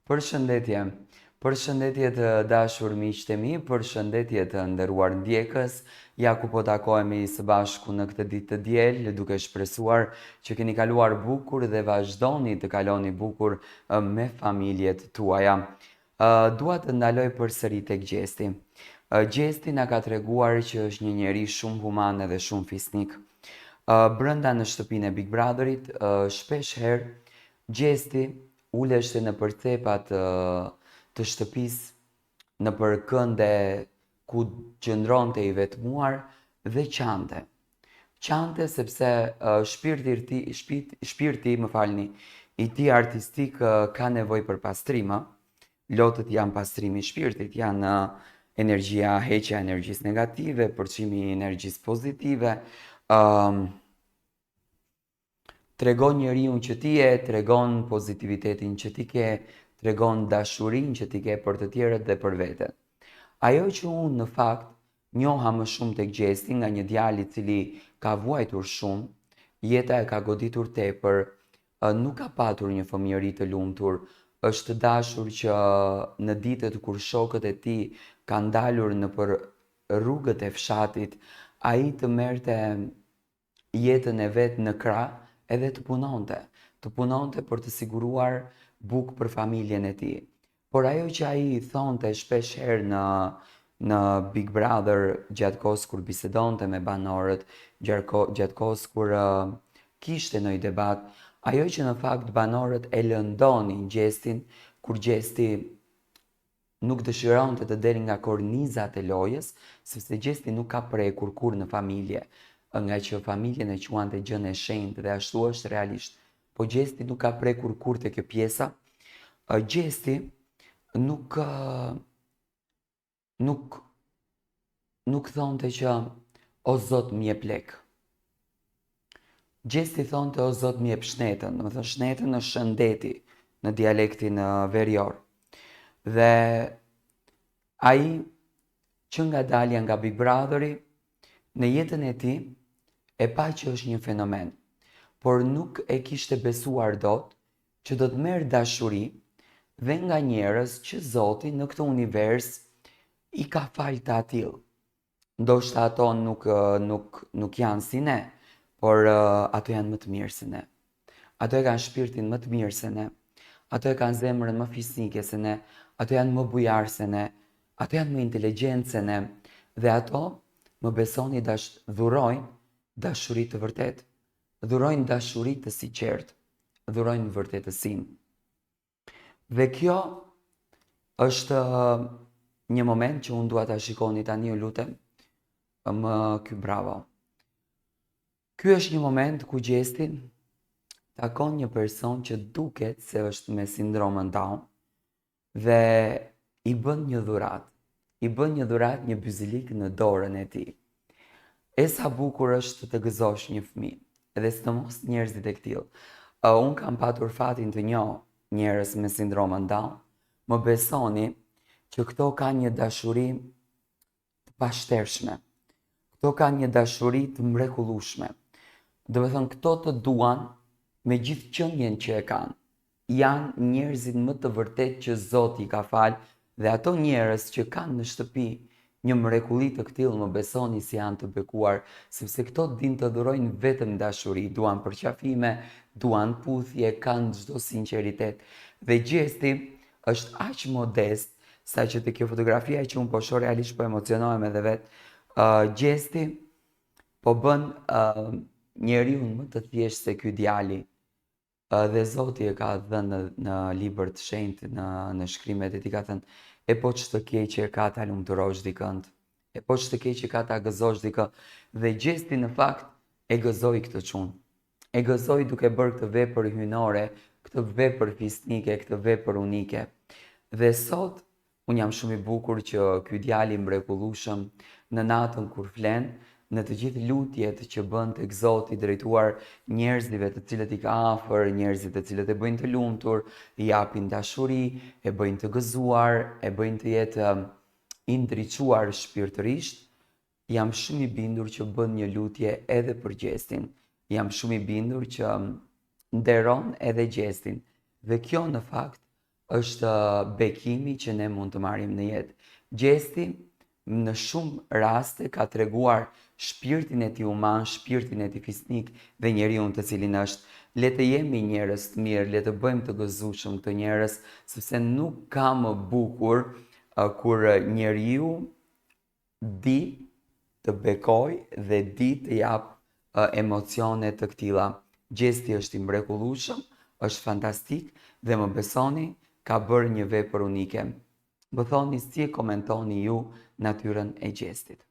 Përshëndetje. Përshëndetje të dashur miqtë e mi, përshëndetje të nderuar ndjekës. Ja ku po takohemi së bashku në këtë ditë të diel, duke shpresuar që keni kaluar bukur dhe vazhdoni të kaloni bukur me familjet tuaja. Dua të ndaloj përsëri tek Gjesti. Gjesti na ka treguar që është një njeri shumë human dhe shumë fisnik. Brenda në shtëpinë e Big Brotherit, shpesh herë Gjesti uleshte në përcepat të shtëpisë, në për kënde ku qëndronte i vetmuar dhe qante. Qante sepse shpirti, më falni, i tij artistik ka nevojë për pastrim. Lotët janë pastrimi i shpirtit, janë energjia, heqja e energjisë negative, përçimi i energjisë pozitive. Tregon njeriu që ti je, tregon pozitivitetin që ti ke, tregon dashurinë që ti ke për të tjerët dhe për veten. Ajo që unë në fakt njoha më shumë tek Gjesti nga një djalë i cili ka vuajtur shumë, jeta e ka goditur tepër, nuk ka patur një fëmijëri të lumtur, është dashur që në ditët kur shokët e tij kanë dalur nëpër rrugët e fshatit, ai të merrte jetën e vet në krah edhe të punonte për të siguruar bukë për familjen e tij. Por ajo që ai thonte shpesh herë në Big Brother gjatë kohës kur bisedonte me banorët, gjatë kohës kur kishte ndonjë debat, ajo që në fakt banorët e lëndonin Gjestin, kur Gjesti nuk dëshironte të del nga kornizat e lojës, sepse Gjesti nuk ka prekur kurrë në familje, nga që familjen e quante gjën e shenjtë dhe ashtu është realisht. Po Gjesti nuk ka prekur kurrë te kjo pjesa. Gjesti nuk thonte që o Zot më jep lek. Gjesti thonte o Zot më jep shnetën, do të thënë shnetën është shëndeti në dialektin verior. Dhe ai që nga dalja nga Big Brotheri, në jetën e tij e pa që është një fenomen, por nuk e kishte besuar dot që do të merr dashuri dhe nga njerëz që Zoti në këtë univers i ka fal të atill. Ndoshta ato nuk janë si ne, por ato janë më të mirë se ne. Ato e kanë shpirtin më të mirë se ne. Ato e kanë zemrën më fisnike se ne. Ato janë më bujar se ne. Ato janë më inteligjentë se ne. Dhe ato, më besoni, dhurojnë dashuri të vërtet, dhurojnë dashuri të sinqertë, dhurojnë vërtetësinë. Dhe kjo është një moment që unë dua ta shikoni tani, ju lutem, më ky bravo. Ky është një moment ku Gjesti takon një person që duket se është me sindromën Down dhe i bën një dhuratë. I bën një dhuratë, një byzilik në dorën e tij. E sa bukur është të gëzosh një fëmijë, edhe sidomos njerëzit e tillë. Unë kam patur fatin të njoh njerëz me sindromën Down. Më besoni që këto kanë një dashuri të pashtershme. Këto kanë një dashuri të mrekullueshme. Do të thënë këto të duan me gjithë qëndjen që e kanë. Janë njerëzit më të vërtet që Zoti i ka fal, dhe ato njerëz që kanë në shtëpi një mrekulli të këtill, më besoni si janë të bekuar, sepse këto din të dhurojnë vetëm dashuri, duan përqafime, duan puthje, kanë çdo sinqeritet. Dhe Gjesti është aq modest, saqë te kjo fotografia që unë po shoh realisht po emocionohem edhe vet. Gjesti po bën njeriu më të thjeshtë se ky djali. Dhe Zoti e ka dhënë në libër të shenjtë, në shkrimet e tij ka thënë, e po ç'të keq e ka ta lumturosh dikën, e po ç'të keq e ka ta gëzosh dikë. Dhe Gjesti në fakt e gëzoi këtë çun. E gëzoi duke bërë këtë vepër hyjnore, këtë vepër fisnike, këtë vepër unike. Dhe sot un jam shumë i bukur që ky djalë i mrekullueshëm në natën kur flen, në të gjithë lutjet që bën tek Zoti drejtuar njerëzve të cilët i ka afër, njerëzit të cilët e bëjnë të lumtur, i japin dashuri, e bëjnë të gëzuar, e bëjnë të jetë i ndriçuar shpirtërisht, jam shumë i bindur që bën një lutje edhe për Gjestin. Jam shumë i bindur që nderon edhe Gjestin. Dhe kjo në fakt është bekimi që ne mund të marrim në jetë. Gjesti në shumë raste ka treguar shpirtin e tij human, shpirtin e tij fisnik dhe njeriu të cilin është. Le të jemi njerëz të mirë, le të bëjmë të gëzueshëm këtë njerëz, sepse nuk ka më bukur kur njeriu di të bekoj dhe di të jap emocione të këtilla. Gjesti është i mrekullueshëm, është fantastik dhe më besoni, ka bërë një vepër unike. Më thoni si e komentoni ju natyrën e gjestit.